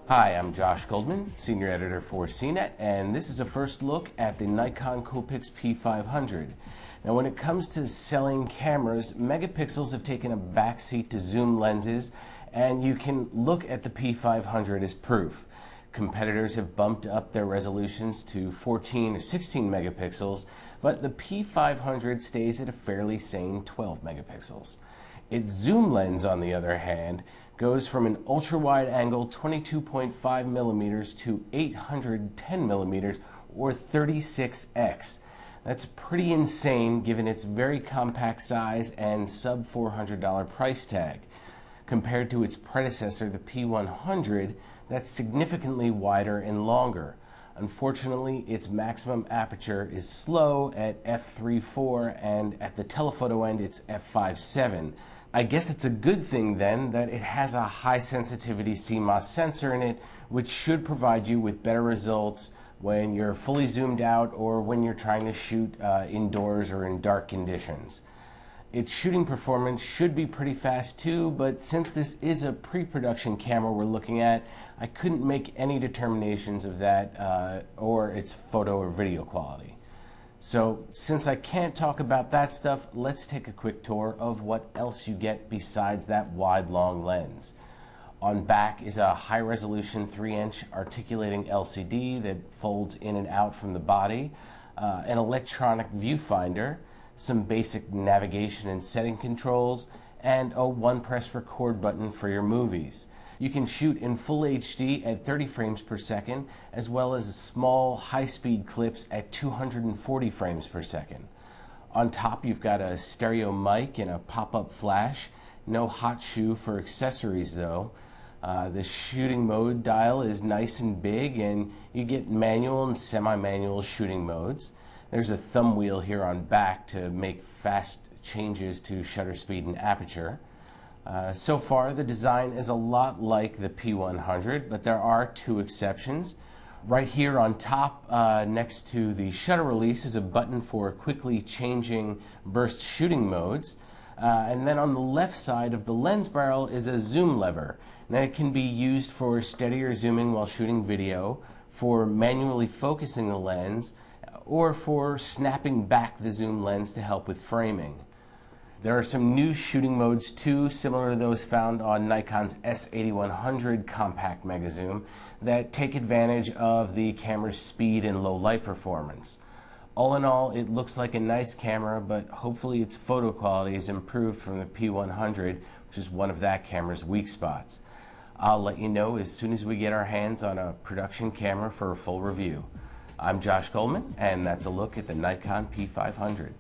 Hi, I'm Josh Goldman, Senior Editor for CNET, and this is a first look at the Nikon Coolpix P500. Now, when it comes to selling cameras, megapixels have taken a backseat to zoom lenses, and you can look at the P500 as proof. Competitors have bumped up their resolutions to 14 or 16 megapixels, but the P500 stays at a fairly sane 12 megapixels. Its zoom lens, on the other hand, goes from an ultra-wide angle 22.5 millimeters to 810 millimeters, or 36x. That's pretty insane given its very compact size and sub $400 price tag. Compared to its predecessor, the P100, that's significantly wider and longer. Unfortunately, its maximum aperture is slow at f3.4, and at the telephoto end it's f5.7. I guess it's a good thing then that it has a high sensitivity CMOS sensor in it, which should provide you with better results when you're fully zoomed out or when you're trying to shoot indoors or in dark conditions. Its shooting performance should be pretty fast too, but since this is a pre-production camera we're looking at, I couldn't make any determinations of that or its photo or video quality. So since I can't talk about that stuff, let's take a quick tour of what else you get besides that wide, long lens. On back is a high-resolution 3-inch articulating LCD that folds in and out from the body, an electronic viewfinder, some basic navigation and setting controls, and a one-press record button for your movies. You can shoot in full HD at 30 frames per second, as well as small high-speed clips at 240 frames per second. On top, you've got a stereo mic and a pop-up flash. No hot shoe for accessories, though. The shooting mode dial is nice and big, and you get manual and semi-manual shooting modes. There's a thumb wheel here on back to make fast changes to shutter speed and aperture. So far, the design is a lot like the P100, but there are two exceptions. Right here on top, next to the shutter release, is a button for quickly changing burst shooting modes. And then on the left side of the lens barrel is a zoom lever. Now, it can be used for steadier zooming while shooting video, for manually focusing the lens, or for snapping back the zoom lens to help with framing. There are some new shooting modes too, similar to those found on Nikon's S8100 compact megazoom, that take advantage of the camera's speed and low light performance. All in all, it looks like a nice camera, but hopefully its photo quality is improved from the P100, which is one of that camera's weak spots. I'll let you know as soon as we get our hands on a production camera for a full review. I'm Josh Goldman, and that's a look at the Nikon P500.